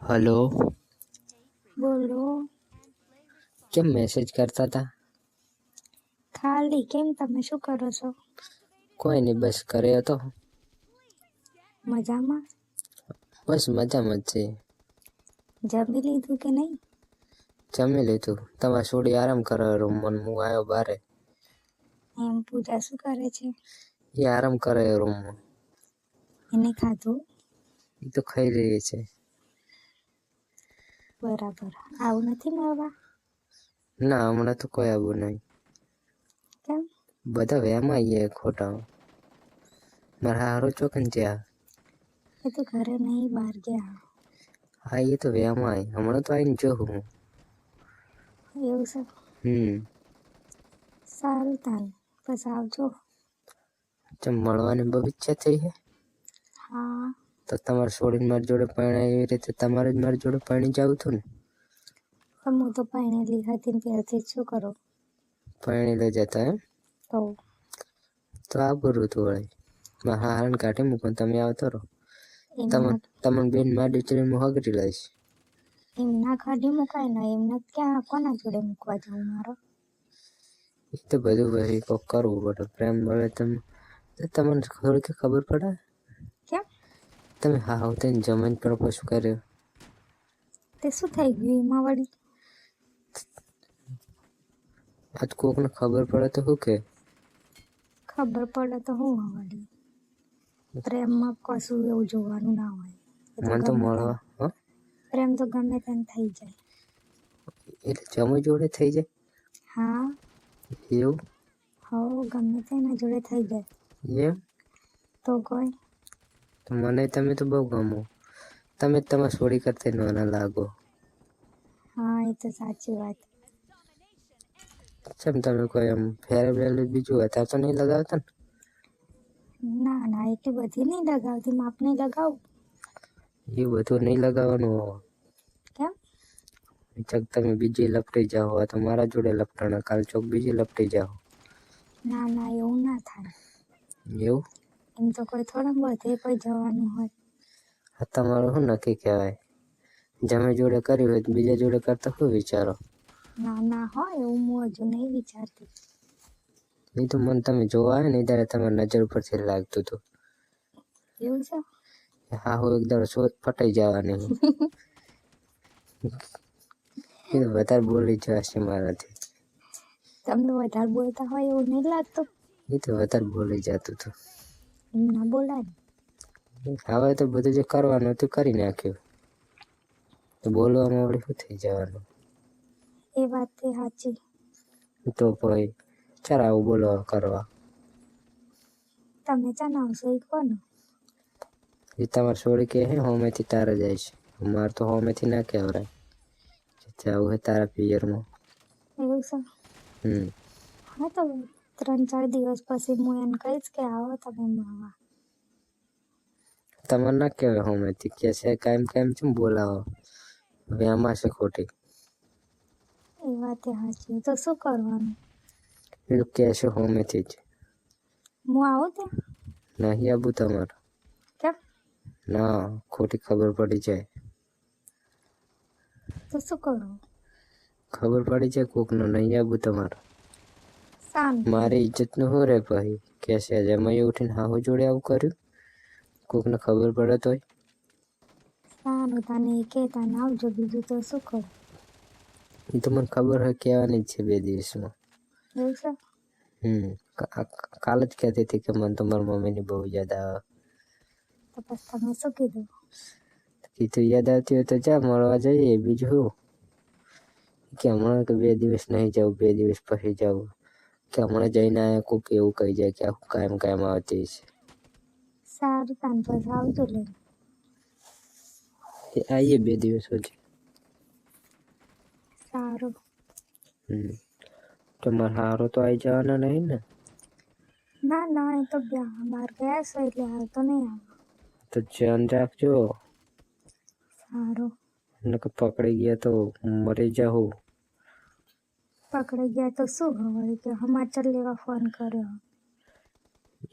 Hello. બોલો. કેમ message કરતા હતા? ખાલી કેમ, તમે શું કરો છો? કોઈ નહીં, બસ ઘરે હતો. મજામાં? બસ મજામાં જ છે. જમી લીધું કે નહીં? જમી લીધું. તમારે છોડી આરામ કરે રૂમમાં, હું આવ્યો બારે. એમ પૂજા શું કરે છે? એ આરામ કરે રૂમમાં. એને ખાધું? એ તો ખાઈ રહી છે. બરાબર. આવું નથી મળવા? ના, હમણાં તો કોઈ આવું નહીં. કેમ? બધા વહેમાં આવીએ ખોટા. મારા હારો ચોકન ત્યાં. એ તો ઘરે નહીં, બહાર ગયા. હા, એ તો વહેમાં આવી. હમણાં તો આવીને જો હું. એવું છે? સારું તાન, બસ આવજો. જેમ મળવાની બહુ ઈચ્છા થઈ છે. હા. તો તમારે છોડીને મારી જોડે પરણાય એવી રીતે તમારે જ મારી જોડે પરણી જવું હતું ને. પણ હું તો પરણેલી હતી ને ત્યારથી જ શું કરું? પરણી લઈ જતા એમ? તો આ બરું હતું વળી. મારા હારણ કાઢી મૂકો તમે આવતો રહો. તમને બેન મારી દીકરી હું હગરી લઈશ. એમના કાઢી મુકાય ને, એમને ક્યાં કોના જોડે મૂકવા જાઉં મારો? એ તો બધું પછી કોક કરવું પડે. પ્રેમ મળે તમને થોડી ખબર પડે. કેમ? તમે હા તેને જમીન પ્રપોઝ કર્યો. તે શું થઈ ગયું એમાં વળી? આજ કોકને ખબર પડે તો શું કે? ખબર પડે તો હું વળી? પ્રેમમાં કશું એવું જોવાનું ના હોય. મને તો મળવા પ્રેમ તો ગમે તેને થઈ જાય. એટલે જમી જોડે થઈ જાય? હા. એવું? ગમે તેના જોડે થઈ જાય. એમ? તો કોઈ? તો મને તમે તો બહુ ગમો. તમે તમારા છોડી કરતા નાના લાગો. હા, એ તો સાચી વાત. કેમ તમે કોઈ એમ ફેર વેલ બીજું હતા તો નહીં લગાવતા ને? ના ના, એટલી બધી નહીં લગાવતી, માપને લગાવું. એ બધું નહીં લગાવવાનું. કેમ? ચક તમે બીજી લપટી જાઓ તો મારા જોડે લપટાણા, કાલ ચોક બીજી લપટી જાઓ. ના ના, એવું ના થાય. એવું? એમ તો કોઈ થોડા બધે કોઈ જવાનું હોય. આ તમારું શું નક્કી કહેવાય? જમે જોડે કર્યું હોય બીજા જોડે કરતા શું વિચારો? ના ના, હોય એવું હું હજુ નહીં વિચારતી. એ તો મને તમે જોવા આવે ને ત્યારે તમારી નજર ઉપરથી લાગતું હતું. એવું છે? હા, હું એકદમ શોધ ફટાઈ જવાની. એ તો વધારે બોલી જવાશે મારાથી. તમને વધારે બોલતા હોય એવું નહીં લાગતું? એ તો વધારે બોલી જતું હતું. એમ ના બોલાય. હવે તો બધું જે કરવાનું હતું કરી નાખ્યું. તો બોલવામાં વળી શું થઈ જવાનું? એ વાત તે સાચી. તો ભાઈ ચાલ આવું બોલવા કરવા. તમે ચાને આવશો એ કોને? એ તમારે છોડી કે હે હોમેથી તારે જાય છે. મારે તો હોમેથી ના કહેવરાય. જેથી આવું હોય તારા પિયરમાં. એવું છે? હા, તો 3-4 દિવસ પછી હું એને કહીશ કે આવો તમે મળવા. તમારે ના કહેવાય હોમેથી કે છે કાયમ ચમ બોલાવો. હવે આમાં છે ખોટી. એ વાત સાચી. તો શું કરવાનું? એ કે છે હોમેથી જ. હું આવું ત્યાં? નહીં આવું તમારે. કેમ? ના, ખોટી ખબર પડી જાય. તો શું કરું? ખબર પડી જાય કોકનો નહીં આવું તમારે. મારી ઇજ્જતનું શું રે ભાઈ? કે છે જમાઈ ઉઠીને હાહુ જોડે આવું કર્યું? કોકને ખબર પડે તોય? સારું તને કે તને આવજો, બીજું તો શું કરું? એ તો મને ખબર હોય કહેવાની જ છે 2 દિવસમાં. એવું છે? કાલ જ કહેતી હતી કે મને તો મારી મમ્મીની બહુ યાદ આવે. તો પછી તમે શું કીધું? કીધું યાદ આવતી હોય તો જા મળવા જઈએ, બીજું શું? કે હમણાં તો 2 દિવસ નહીં જવું, 2 દિવસ પછી જવું. કે હમણાં જઈને આયા કોક એવું કહી જાય કે આખું કાયમ આવતી છે. સારું તાન પછી આવજો લઈને. આવીએ 2 દિવસ પછી. સારું. તમારે હારો તો આવી જવાના નહીં ને? ના ના, એ તો બહાર ગયા છે એટલે હાલ તો નહીં આવે. તો ધ્યાન રાખજો. સારું. નકર પકડી ગયા તો મરી જાઉં. પકડાઈ ગયા તો શું હવે કે સમાચાર લેવા ફોન કર્યો?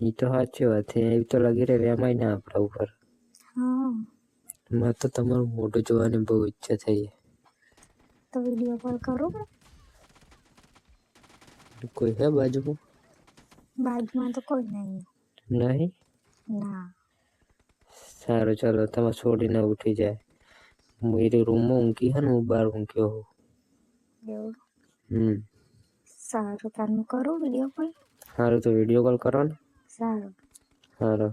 એ તો સાચી વાત છે. એ તો લગી રહે એમાંય ના આપણા ઉપર. હા. મારે તો તમારું મોઢું જોવાની બહુ ઈચ્છા થઈ તો વિડીયો કોલ કરું ને? કોઈ હે બાજુમાં? બાજુમાં તો કોઈ નહીં. નહીં? ના. સારું ચાલો તમે છોડીને ઉઠી જાય. मेरे रूम में ઊંઘી है હું બહાર ઊંઘ્યો હું. એવું? સારું તારું કરું વિડીયો કોલ? સારું તો વિડીયો કોલ કરો ને. સારું. સારું.